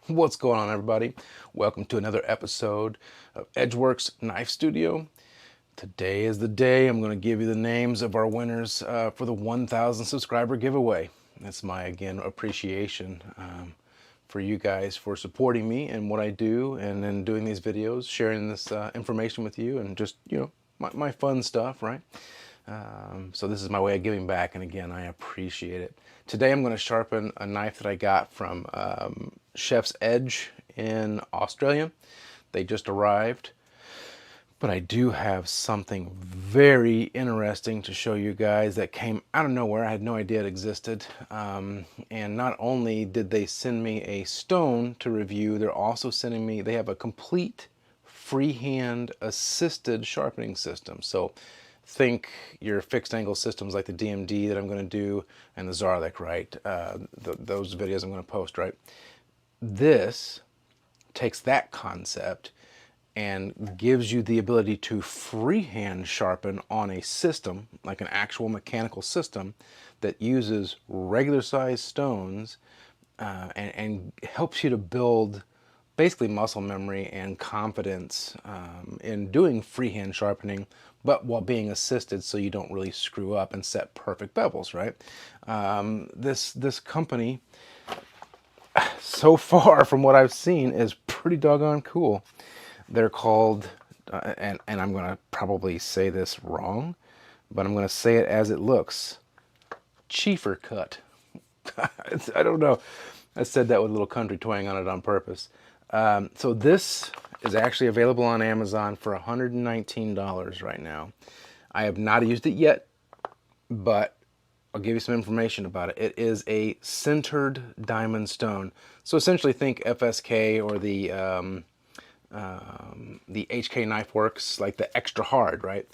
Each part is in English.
What's going on, everybody? Welcome to another episode of EdgeWorks Knife Studio. Today is the day I'm going to give you the names of our winners for the 1,000 subscriber giveaway. That's my, again, appreciation for you guys for supporting me and what I do, and then doing these videos, sharing this information with you, and just, my fun stuff, right? So this is my way of giving back, and again, I appreciate it. Today I'm going to sharpen a knife that I got from Chef's Edge in Australia. They just arrived. But I do have something very interesting to show you guys that came out of nowhere. I had no idea it existed. And not only did they send me a stone to review, they're also sending me, they have a complete freehand assisted sharpening system. So think your fixed angle systems like the DMD that I'm going to do and the Zarlik, right? Those videos I'm going to post, right? This takes that concept and gives you the ability to freehand sharpen on a system, like an actual mechanical system that uses regular size stones and helps you to build basically muscle memory and confidence in doing freehand sharpening, but while being assisted so you don't really screw up and set perfect bevels, right? This company, so far from what I've seen, is pretty doggone cool. They're called, and I'm going to probably say this wrong, but I'm going to say it as it looks, Chiefer Cut. I don't know. I said that with a little country twang on it on purpose. So this is actually available on Amazon for $119 right now. I have not used it yet, but I'll give you some information about it. It is a sintered diamond stone. So essentially think FSK or the HK Knife Works, like the extra hard, right?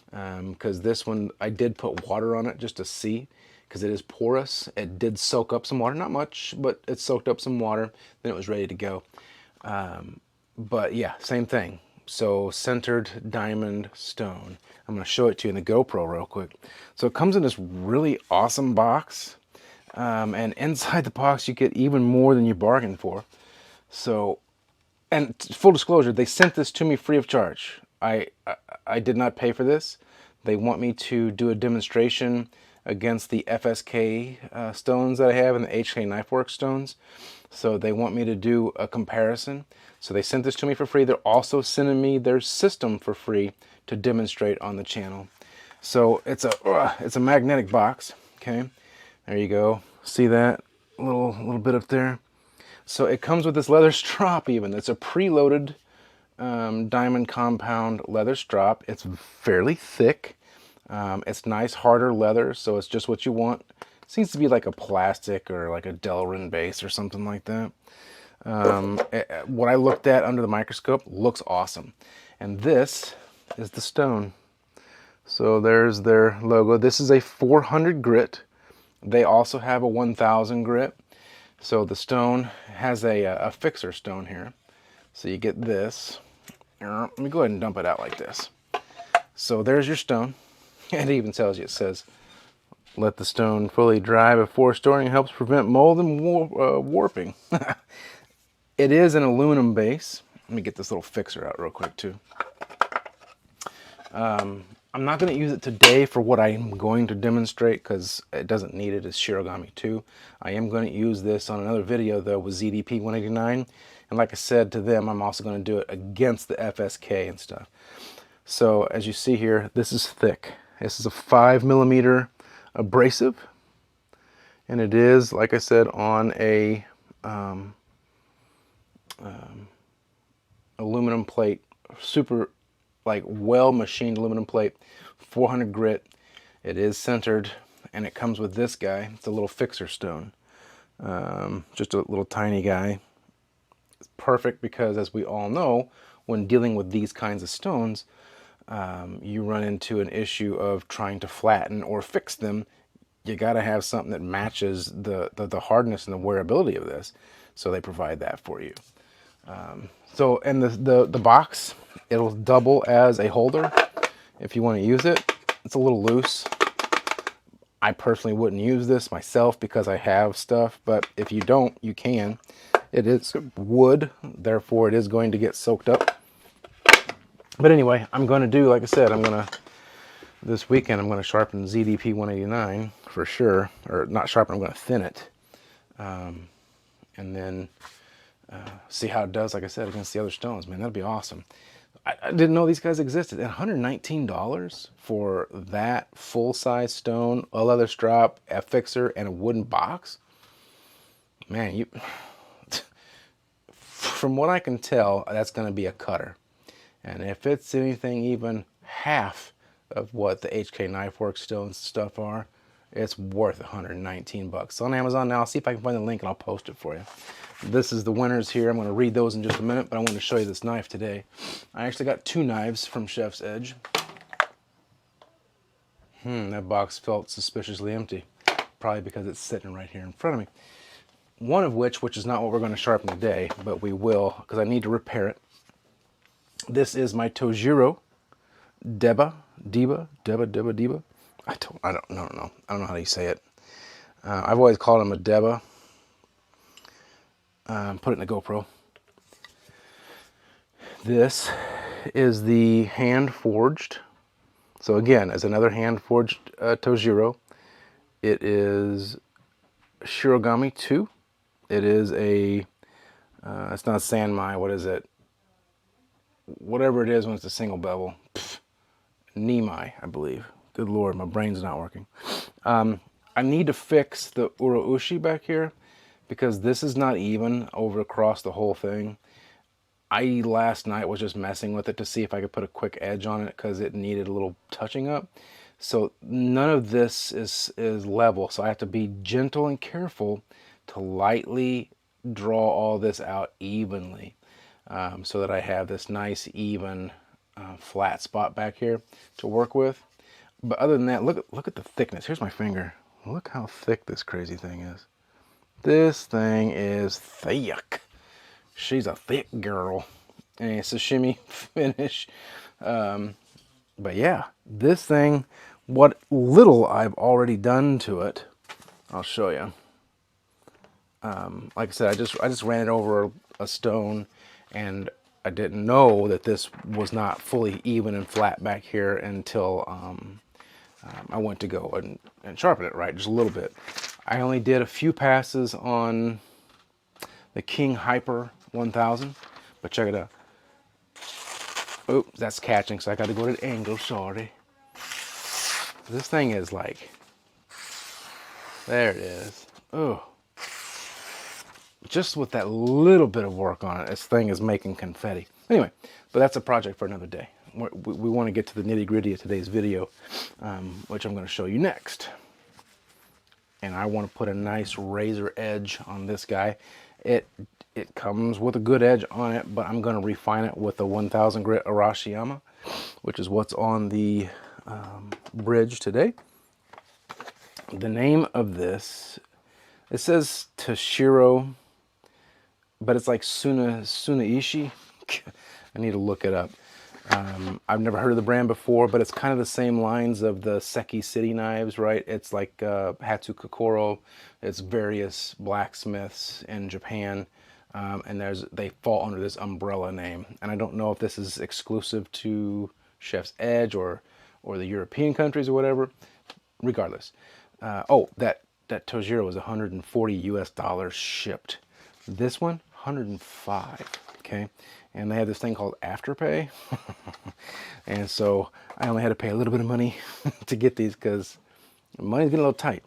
Because this one, I did put water on it just to see, because it is porous. It did soak up some water, not much, but it soaked up some water. Then it was ready to go. But yeah, same thing. So sintered diamond stone. I'm going to show it to you in the GoPro real quick. So it comes in this really awesome box. And inside the box, you get even more than you bargained for. So, and full disclosure, they sent this to me free of charge. I did not pay for this. They want me to do a demonstration against the FSK stones that I have and the HK Knife Works stones. So they want me to do a comparison. So they sent this to me for free. They're also sending me their system for free to demonstrate on the channel. So it's a magnetic box. Okay, there you go. See that little bit up there? So it comes with this leather strop even. It's a preloaded diamond compound leather strop. It's fairly thick. It's nice, harder leather, so it's just what you want. It seems to be like a plastic or like a Delrin base or something like that. What I looked at under the microscope looks awesome. And this is the stone. So there's their logo. This is a 400 grit. They also have a 1000 grit. So the stone has a fixer stone here. So you get this. Let me go ahead and dump it out like this. So there's your stone. It even tells you, it says, let the stone fully dry before storing. It helps prevent mold and warping. It is an aluminum base. Let me get this little fixer out real quick too. I'm not going to use it today for what I'm going to demonstrate because it doesn't need it as Shirogami 2. I am going to use this on another video though with ZDP 189. And like I said to them, I'm also going to do it against the FSK and stuff. So as you see here, this is thick. This is a 5mm abrasive. And it is, like I said, on a aluminum plate, super like well machined aluminum plate, 400 grit. It is centered, and it comes with this guy. It's a little fixer stone, just a little tiny guy. It's perfect because, as we all know, when dealing with these kinds of stones, you run into an issue of trying to flatten or fix them. You got to have something that matches the hardness and the wearability of this, so they provide that for you. So, and the box, it'll double as a holder if you want to use it. It's a little loose. I personally wouldn't use this myself because I have stuff, but if you don't, you can. It is wood, therefore it is going to get soaked up. But anyway, I'm going to do, like I said, this weekend I'm going to sharpen ZDP 189 for sure. Or not sharpen, I'm going to thin it. And then see how it does, like I said, against the other stones. Man, that'd be awesome. I didn't know these guys existed. At $119 for that full-size stone, a leather strop, a fixer, and a wooden box. Man, from what I can tell, that's going to be a cutter. And if it's anything even half of what the HK Knife Works stones stuff are, it's worth 119 bucks. It's on Amazon now. I'll see if I can find the link and I'll post it for you. This is the winners here. I'm going to read those in just a minute, but I want to show you this knife today. I actually got 2 knives from Chef's Edge. That box felt suspiciously empty. Probably because it's sitting right here in front of me. One of which is not what we're going to sharpen today, but we will, because I need to repair it. This is my Tojiro Deba. I don't know how you say it. I've always called him a Deba. Put it in the GoPro. This is the hand forged. So again, as another hand forged Tojiro, it is Shirogami 2. It is a, it's not Sanmai, what is it? Whatever it is when it's a single bevel. Nimai, I believe. Good Lord, my brain's not working. I need to fix the Uroushi back here because this is not even over across the whole thing. I last night was just messing with it to see if I could put a quick edge on it because it needed a little touching up. So none of this is level, so I have to be gentle and careful to lightly draw all this out evenly so that I have this nice even flat spot back here to work with. But other than that, look at the thickness. Here's my finger. Look how thick this crazy thing is. This thing is thick. She's a thick girl. And a sashimi finish. But yeah, this thing, what little I've already done to it, I'll show you. Like I said, I just ran it over a stone, and I didn't know that this was not fully even and flat back here until I went to go and sharpen it, right, just a little bit. I only did a few passes on the King Hyper 1000, but check it out. Oops, that's catching, so I got to go to the angle, sorry. This thing is like, there it is. Oh, just with that little bit of work on it, this thing is making confetti. Anyway, but that's a project for another day. We want to get to the nitty gritty of today's video, which I'm going to show you next. And I want to put a nice razor edge on this guy. It comes with a good edge on it, but I'm going to refine it with a 1000 grit Arashiyama, which is what's on the bridge today. The name of this, it says Toshiro, but it's like Tsuneishi. I need to look it up. I've never heard of the brand before, but it's kind of the same lines of the Seki City knives, right? It's like Hatsu Kokoro. It's various blacksmiths in Japan, and they fall under this umbrella name. And I don't know if this is exclusive to Chef's Edge or the European countries or whatever. Regardless, oh, that Tojiro was 140 US shipped. This one, 105. Okay. And they have this thing called Afterpay. And so I only had to pay a little bit of money to get these because money's getting a little tight.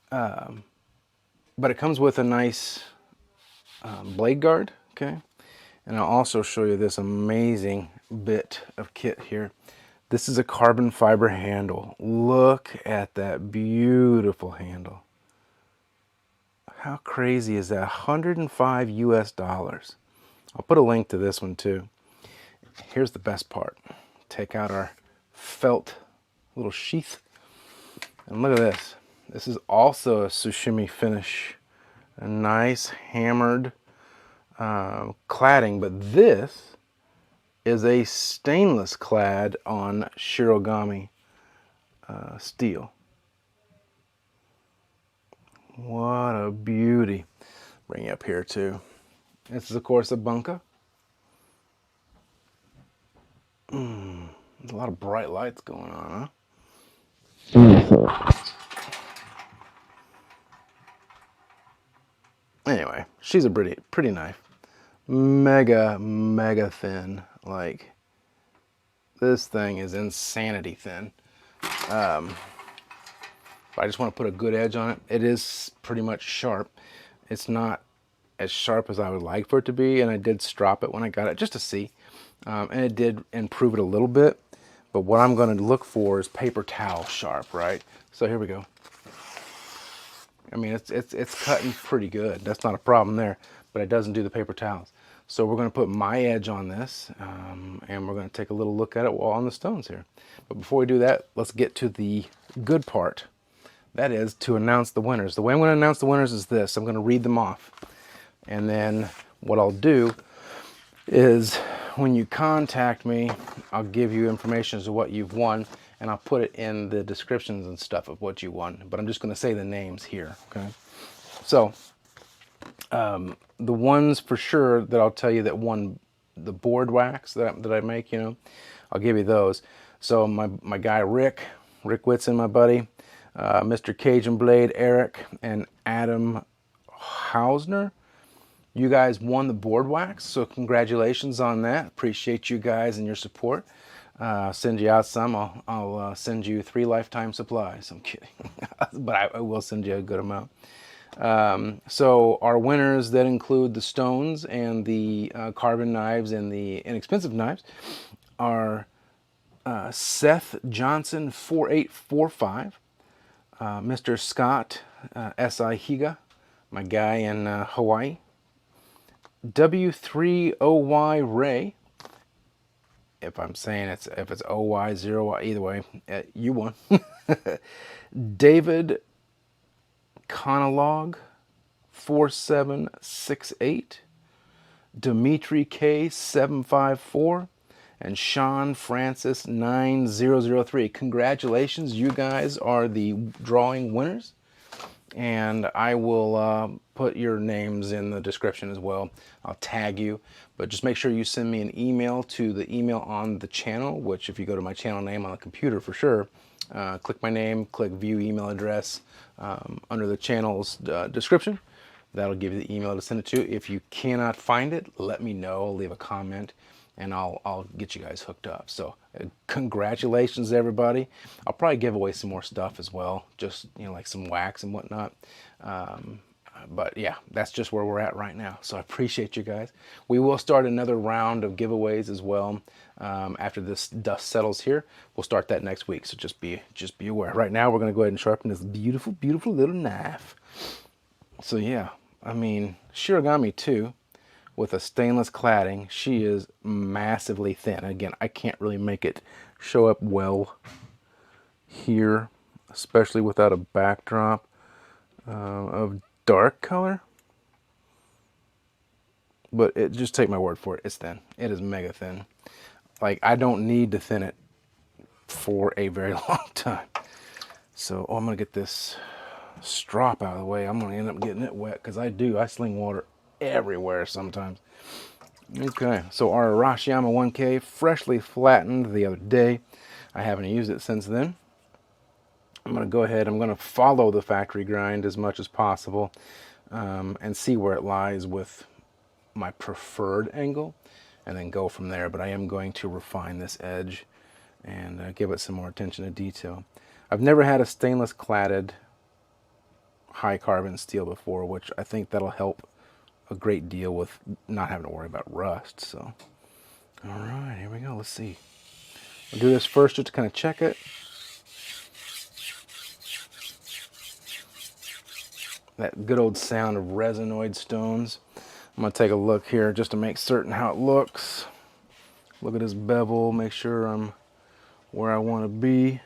But it comes with a nice blade guard, okay? And I'll also show you this amazing bit of kit here. This is a carbon fiber handle. Look at that beautiful handle. How crazy is that? 105 US dollars. I'll put a link to this one too. Here's the best part. Take out our felt little sheath. And look at this. This is also a sashimi finish. A nice hammered cladding, but this is a stainless clad on Shirogami steel. What a beauty. Bring you up here too. This is, of course, a Bunka. There's a lot of bright lights going on, huh? Anyway, she's a pretty knife. Mega thin. Like, this thing is insanity thin. If I just want to put a good edge on it, it is pretty much sharp. It's not as sharp as I would like for it to be, and I did strop it when I got it just to see. And it did improve it a little bit. But what I'm going to look for is paper towel sharp, right? So here we go. I mean, it's cutting pretty good. That's not a problem there, but it doesn't do the paper towels. So we're going to put my edge on this, and we're going to take a little look at it while on the stones here. But before we do that, let's get to the good part. That is to announce the winners. The way I'm going to announce the winners is this. I'm going to read them off. And then what I'll do is when you contact me, I'll give you information as to what you've won, and I'll put it in the descriptions and stuff of what you won. But I'm just going to say the names here, okay? So the ones for sure that I'll tell you that won the board wax that I make, you know, I'll give you those. So my guy Rick Whitson, my buddy, Mr. Cajun Blade, Eric, and Adam Hausner. You guys won the board wax, so congratulations on that. Appreciate you guys and your support. Send you out some. I'll send you 3 lifetime supplies. I'm kidding, but I will send you a good amount. So our winners that include the stones and the carbon knives and the inexpensive knives are Seth Johnson 4845, Mr. Scott S.I. Higa, my guy in Hawaii, W3OY Ray. If I'm saying if it's OY, 0Y, either way, you won. David Conolog 4768, Dimitri K 754, and Sean Francis 9003. Congratulations, you guys are the drawing winners. And I will put your names in the description as well. I'll tag you, but just make sure you send me an email to the email on the channel, which if you go to my channel name on the computer for sure, click my name, click view email address under the channel's description. That'll give you the email to send it to. If you cannot find it, let me know, leave a comment, and I'll get you guys hooked up. So congratulations, everybody. I'll probably give away some more stuff as well, just, you know, like some wax and whatnot. But yeah, that's just where we're at right now. So I appreciate you guys. We will start another round of giveaways as well after this dust settles here. We'll start that next week. So just be aware. Right now, we're going to go ahead and sharpen this beautiful, beautiful little knife. So yeah, I mean, Shirogami too, with a stainless cladding, she is massively thin. Again, I can't really make it show up well here, especially without a backdrop of dark color. But just take my word for it, it's thin. It is mega thin. Like, I don't need to thin it for a very long time. So I'm gonna get this strop out of the way. I'm gonna end up getting it wet because I sling water everywhere sometimes. Okay, so our Arashiyama 1K freshly flattened the other day. I haven't used it since then. I'm going to go ahead, I'm going to follow the factory grind as much as possible and see where it lies with my preferred angle and then go from there. But I am going to refine this edge and give it some more attention to detail. I've never had a stainless cladded high carbon steel before, which I think that'll help a great deal with not having to worry about rust. So, all right, here we go. Let's see. I'll do this first just to kind of check it. That good old sound of resinoid stones. I'm gonna take a look here just to make certain how it looks. Look at this bevel, make sure I'm where I want to be.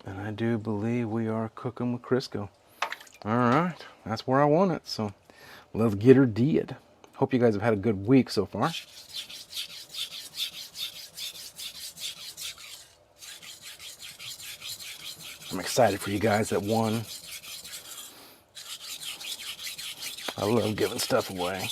And I do believe we are cooking with Crisco. All right, that's where I want it. So let's get her did. Hope you guys have had a good week so far. I'm excited for you guys that won. I love giving stuff away.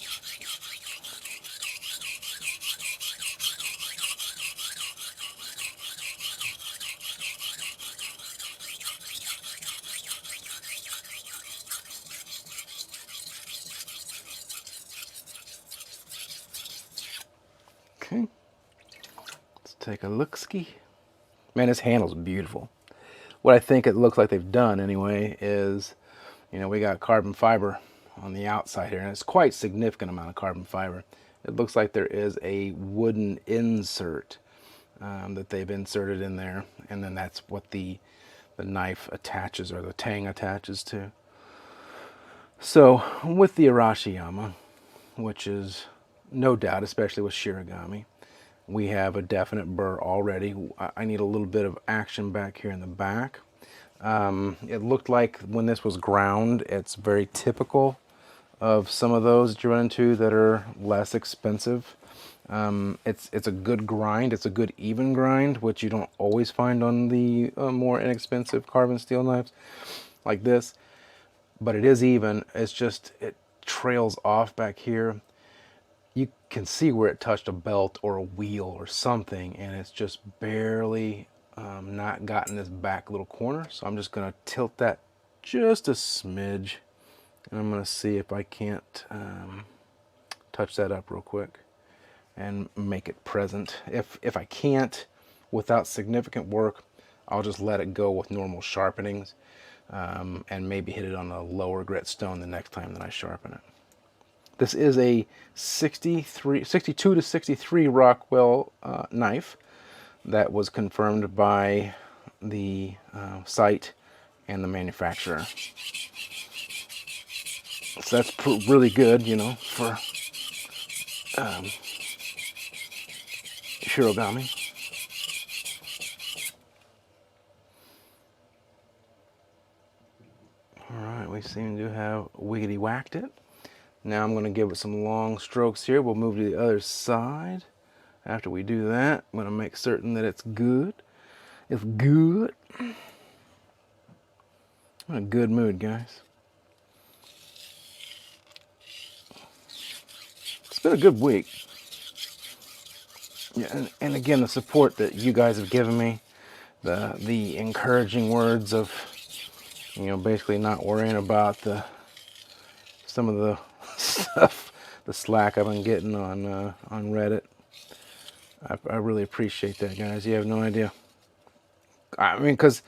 Okay, let's take a look-ski. Man, this handle's beautiful. What I think it looks like they've done anyway is, you know, we got carbon fiber on the outside here, and it's quite significant amount of carbon fiber. It looks like there is a wooden insert that they've inserted in there, and then that's what the knife attaches, or the tang attaches to. So with the Arashiyama, which is no doubt, especially with shirigami, we have a definite burr already. I need a little bit of action back here in the back. It looked like when this was ground, it's very typical of some of those that you run into that are less expensive. It's a good grind. It's a good even grind, which you don't always find on the more inexpensive carbon steel knives like this. But it is even. It's just, it trails off back here. You can see where it touched a belt or a wheel or something, and it's just barely not gotten this back little corner. So I'm just going to tilt that just a smidge, and I'm going to see if I can't touch that up real quick and make it present. If I can't, without significant work, I'll just let it go with normal sharpenings, and maybe hit it on a lower grit stone the next time that I sharpen it. This is a 62 to 63 Rockwell knife that was confirmed by the site and the manufacturer. So that's really good, you know, for shirogami. All right, we seem to have wiggity whacked it. Now I'm going to give it some long strokes here. We'll move to the other side. After we do that, I'm going to make certain that it's good. It's good. I'm in a good mood, guys. It's been a good week. Yeah, and again, the support that you guys have given me, the encouraging words of, you know, basically not worrying about some of the stuff, the slack I've been getting on Reddit. I really appreciate that, guys. You have no idea. I mean, because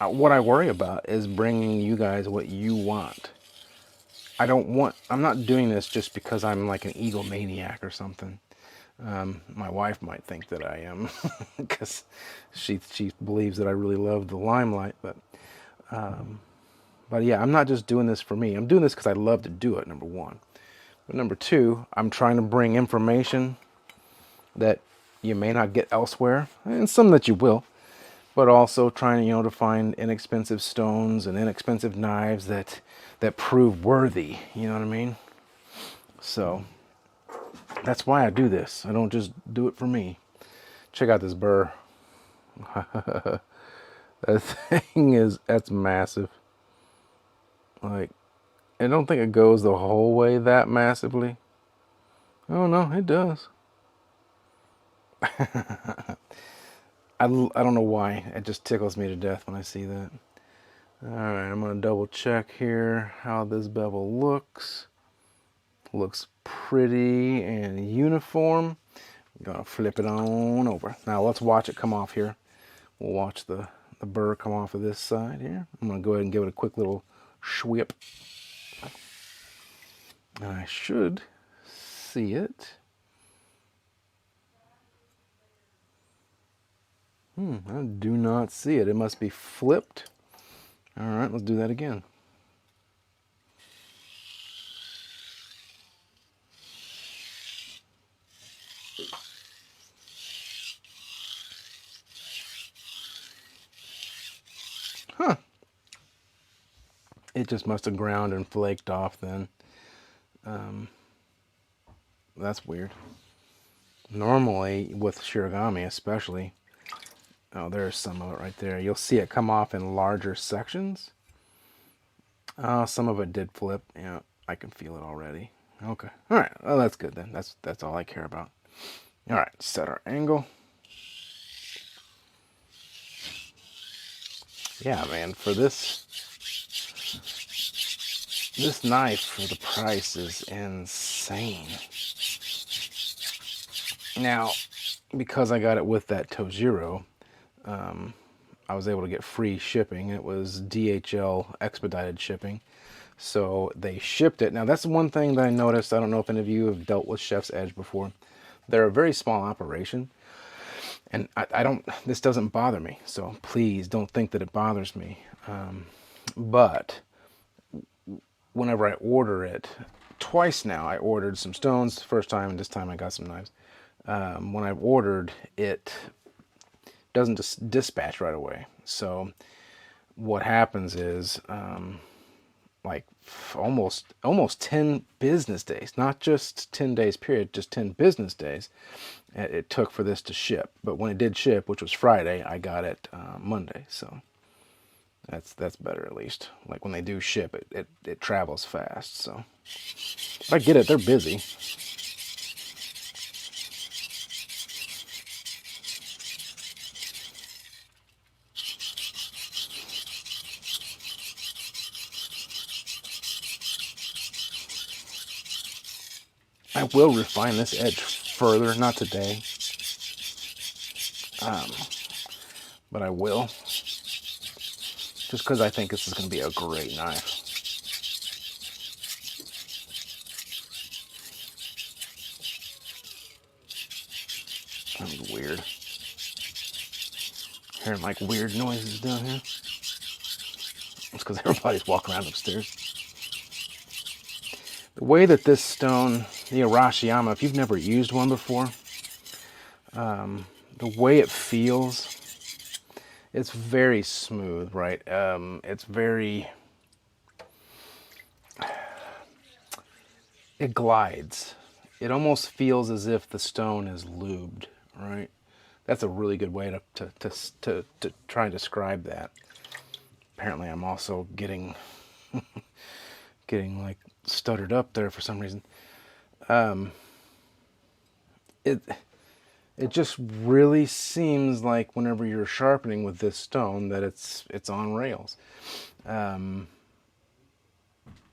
what I worry about is bringing you guys what you want. I'm not doing this just because I'm like an egomaniac or something. My wife might think that I am because she believes that I really love the limelight, but yeah, I'm not just doing this for me. I'm doing this because I love to do it, number one. But number two, I'm trying to bring information that you may not get elsewhere, and some that you will, but also trying, you know, to find inexpensive stones and inexpensive knives that prove worthy, you know what I mean? So that's why I do this. I don't just do it for me. Check out this burr. That thing that's massive. Like, I don't think it goes the whole way that massively. Oh no, it does. I don't know why. It just tickles me to death when I see that. Alright, I'm going to double check here how this bevel looks. Looks pretty and uniform. I'm going to flip it on over. Now let's watch it come off here. We'll watch the burr come off of this side here. I'm going to go ahead and give it a quick little swip. And I should see it. I do not see it. It must be flipped. All right, let's do that again. Huh. It just must have ground and flaked off then. That's weird. Normally, with shirigami especially, oh, there's some of it right there. You'll see it come off in larger sections. Some of it did flip, yeah. I can feel it already. Okay. All right. Well, that's good then. That's all I care about. All right. Set our angle. Yeah, man. For this knife, for the price, is insane. Now, because I got it with that Tojiro, I was able to get free shipping. It was DHL expedited shipping. So they shipped it. Now, that's one thing that I noticed. I don't know if any of you have dealt with Chef's Edge before. They're a very small operation. And I don't, this doesn't bother me. So please don't think that it bothers me. But whenever I order it, twice now, I ordered some stones. First time, and this time I got some knives. When I've ordered, it doesn't just dispatch right away. So what happens is, like almost 10 business days, not just 10 days period, just 10 business days it took for this to ship. But when it did ship, which was Friday, I got it Monday. So that's better, at least. Like when they do ship, it travels fast. So but I get it, they're busy. I will refine this edge further, not today, but I will, just because I think this is going to be a great knife. Sounds weird. Hearing like weird noises down here. It's because everybody's walking around upstairs. The way that this stone, the Arashiyama, if you've never used one before, the way it feels, it's very smooth, right? It's very, it glides. It almost feels as if the stone is lubed, right? That's a really good way to try and describe that. Apparently, I'm also getting like stuttered up there for some reason. It just really seems like whenever you're sharpening with this stone that it's on rails. I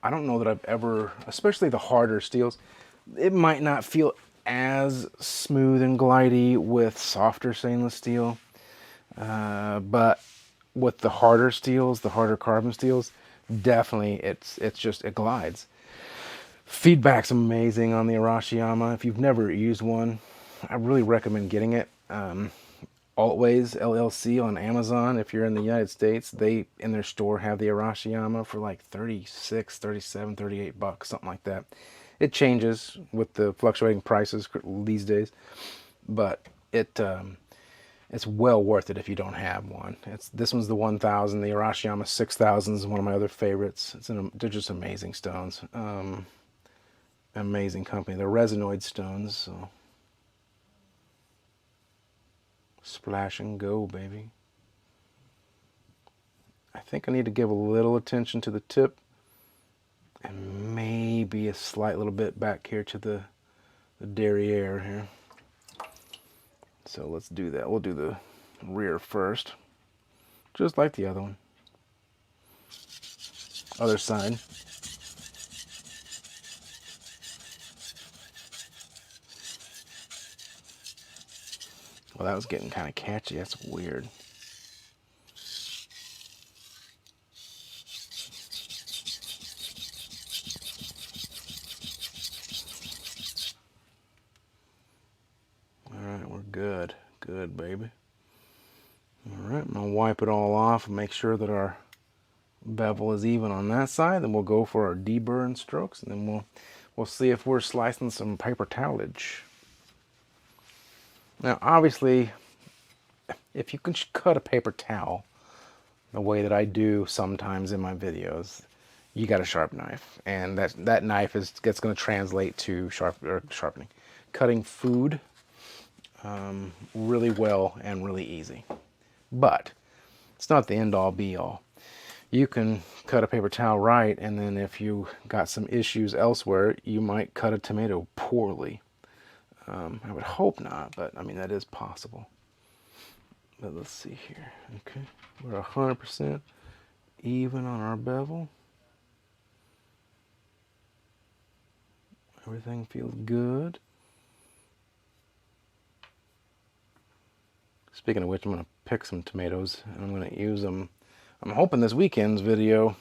don't know that I've ever, especially the harder steels, it might not feel as smooth and glidey with softer stainless steel, but with the harder steels, the harder carbon steels, definitely it glides. Feedback's amazing on the Arashiyama. If you've never used one, I really recommend getting it. Altways LLC on Amazon. If you're in the United States, they in their store have the Arashiyama for like 36, 37, 38 bucks, something like that. It changes with the fluctuating prices these days, but it's well worth it if you don't have one. This one's the 1000. The Arashiyama 6000 is one of my other favorites. They're just amazing stones. Amazing company. They're resinoid stones, so splash and go, baby. I think I need to give a little attention to the tip and maybe a slight little bit back here to the derriere here. So let's do that. We'll do the rear first, just like the other one. Other side. Well, that was getting kind of catchy. That's weird. All right, we're good. Good, baby. All right, I'm going to wipe it all off and make sure that our bevel is even on that side. Then we'll go for our deburr strokes, and then we'll see if we're slicing some paper towelage. Now, obviously, if you can cut a paper towel the way that I do sometimes in my videos, you got a sharp knife, and that knife is going to translate to sharpening, cutting food really well and really easy. But it's not the end all be all. you can cut a paper towel right, and then if you got some issues elsewhere, you might cut a tomato poorly. I would hope not, but I mean, that is possible. But let's see here. Okay, we're 100% even on our bevel. Everything feels good. Speaking of which, I'm going to pick some tomatoes and I'm going to use them. I'm hoping this weekend's video,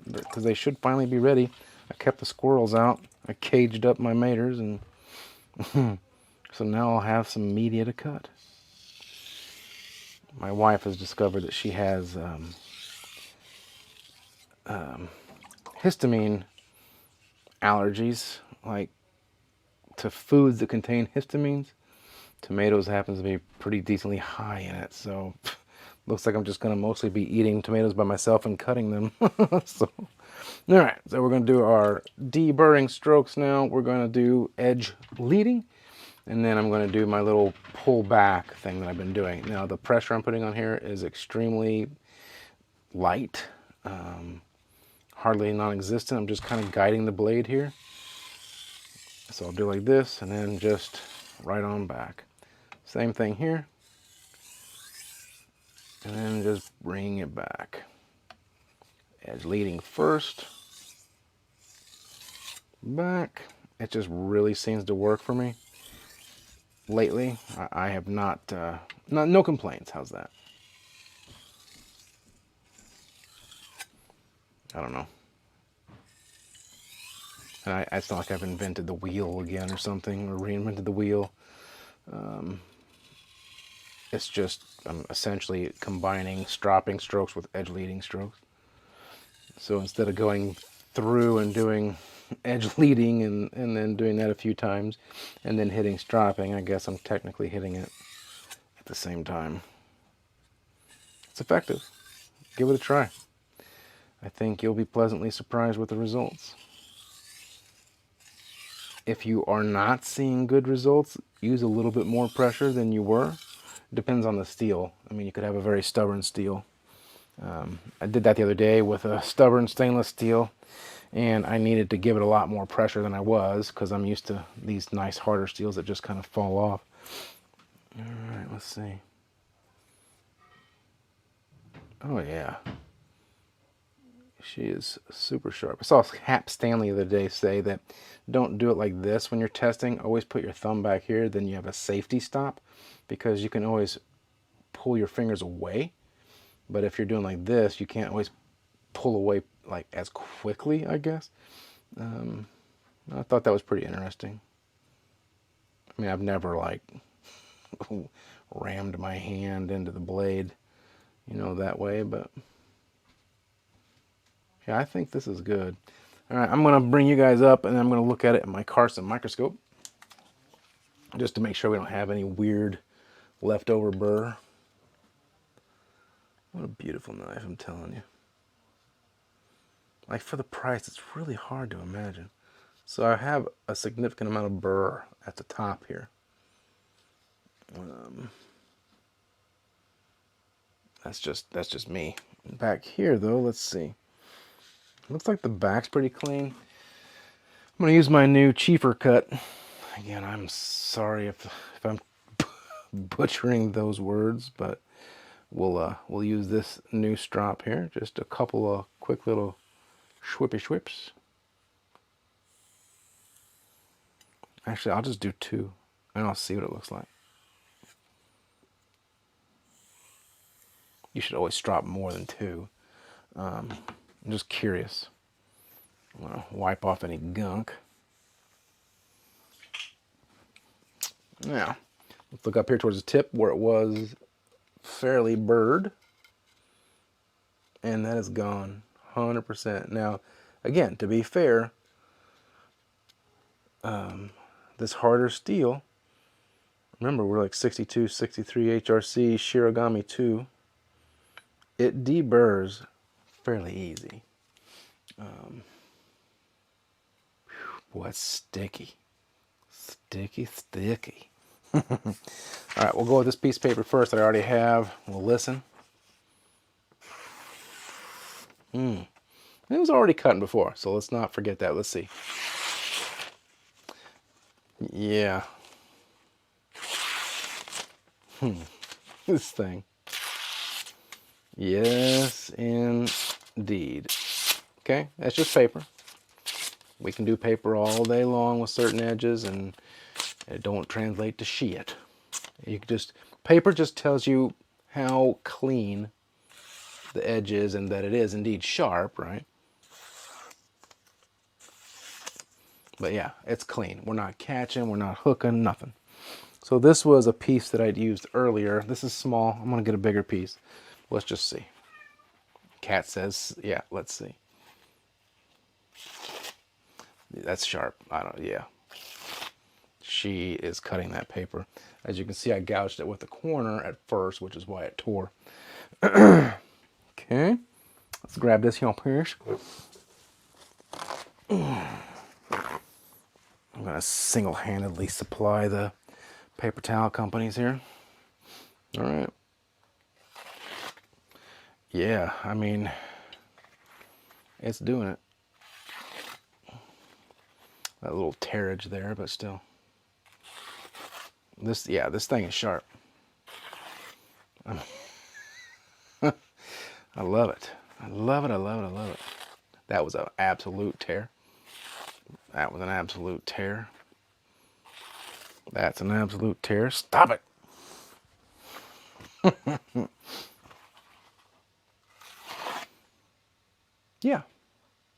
because they should finally be ready. I kept the squirrels out. I caged up my maters, and so now I'll have some media to cut. My wife has discovered that she has histamine allergies, like to foods that contain histamines. Tomatoes happens to be pretty decently high in it, so looks like I'm just going to mostly be eating tomatoes by myself and cutting them. So, all right, so we're going to do our deburring strokes now. We're going to do edge leading, and then I'm going to do my little pull back thing that I've been doing. Now, the pressure I'm putting on here is extremely light, hardly non-existent. I'm just kind of guiding the blade here. So I'll do like this, and then just right on back. Same thing here. And then just bring it back. Edge leading first. Back. It just really seems to work for me. Lately, I have not, no complaints. How's that? I don't know. And it's not like I've invented the wheel again or something, or reinvented the wheel. It's just, I'm essentially combining stropping strokes with edge leading strokes. So instead of going through and doing edge leading and then doing that a few times and then hitting stropping, I guess I'm technically hitting it at the same time. It's effective. Give it a try. I think you'll be pleasantly surprised with the results. If you are not seeing good results, use a little bit more pressure than you were. Depends on the steel. I mean, you could have a very stubborn steel. I did that the other day with a stubborn stainless steel, and I needed to give it a lot more pressure than I was because I'm used to these nice harder steels that just kind of fall off. All right, let's see. Oh yeah, she is super sharp. I saw Hap Stanley the other day say that don't do it like this when you're testing. Always put your thumb back here, then you have a safety stop, because you can always pull your fingers away. But if you're doing like this, you can't always pull away like as quickly, I guess. I thought that was pretty interesting. I mean, I've never like rammed my hand into the blade, you know, that way, but yeah, I think this is good. All right, I'm gonna bring you guys up and I'm gonna look at it in my Carson microscope just to make sure we don't have any weird leftover burr. What a beautiful knife, I'm telling you. Like, for the price, it's really hard to imagine. So I have a significant amount of burr at the top here. That's just me. Back here, though, let's see. Looks like the back's pretty clean. I'm going to use my new Chiefer cut. Again, I'm sorry if I'm butchering those words, but we'll use this new strop here. Just a couple of quick little schwippy schwips. Actually, I'll just do two, and I'll see what it looks like. You should always strop more than two. I'm just curious. I'm gonna wipe off any gunk. Now, let's look up here towards the tip where it was fairly burred. And that is gone, 100%. Now, again, to be fair, this harder steel, remember we're like 62, 63 HRC, Shirogami 2, it deburrs fairly easy. Boy, it's sticky. Sticky, sticky. All right, we'll go with this piece of paper first that I already have. We'll listen. It was already cutting before, so let's not forget that. Let's see. Yeah. This thing. Yes, indeed. Okay, that's just paper. We can do paper all day long with certain edges, and it don't translate to shit. You can just, paper just tells you how clean the edge is and that it is indeed sharp, right? But yeah, it's clean. We're not catching, we're not hooking, nothing. So this was a piece that I'd used earlier. This is small. I'm gonna get a bigger piece. Let's just see. Cat says, yeah, let's see. That's sharp. I don't, yeah. She is cutting that paper. As you can see, I gouged it with the corner at first, which is why it tore. Okay, let's grab this here piece. I'm gonna single-handedly supply the paper towel companies here. All right. Yeah, I mean, it's doing it. That little tearage there, but still. This, yeah, this thing is sharp. I love it. I love it, I love it, I love it. That was an absolute tear. That was an absolute tear. That's an absolute tear. Stop it. Yeah.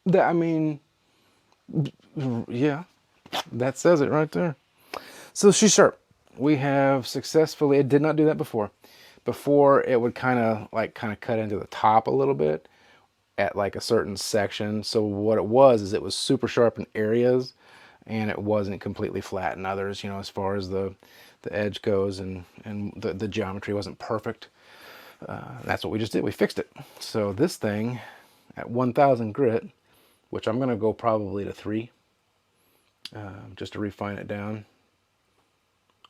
That, I mean, yeah, that says it right there. So she's sharp. We have successfully, it did not do that before. Before it would kind of cut into the top a little bit at like a certain section. So what it was is it was super sharp in areas and it wasn't completely flat in others, you know, as far as the edge goes, and the geometry wasn't perfect. That's what we just did. We fixed it. So this thing at 1000 grit, which I'm going to go probably to 3, just to refine it down.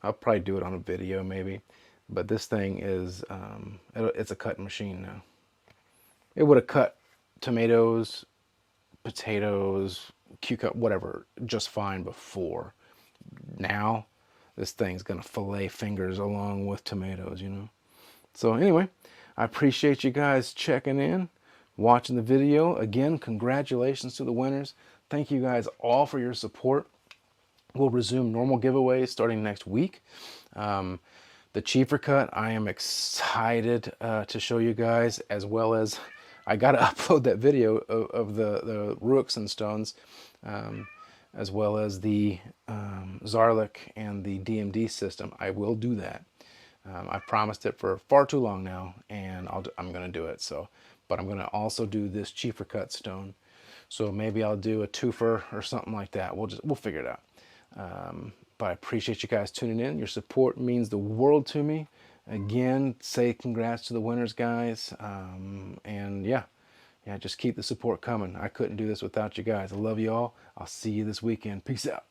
I'll probably do it on a video maybe, but this thing is, it's a cutting machine now. It would have cut tomatoes, potatoes, cucumber, whatever, just fine before. Now, this thing's gonna fillet fingers along with tomatoes, you know. So anyway, I appreciate you guys checking in, watching the video. Again, congratulations to the winners. Thank you guys all for your support. We'll resume normal giveaways starting next week. The cheaper cut, I am excited to show you guys, as well as I got to upload that video of the rooks and stones, as well as the Zarlik and the DMD system. I will do that. I've promised it for far too long now, and I'm going to do it. So, but I'm going to also do this cheaper cut stone. So maybe I'll do a twofer or something like that. We'll figure it out. But I appreciate you guys tuning in. Your support means the world to me. Again, say congrats to the winners, guys. And yeah, just keep the support coming. I couldn't do this without you guys. I love you all. I'll see you this weekend. Peace out.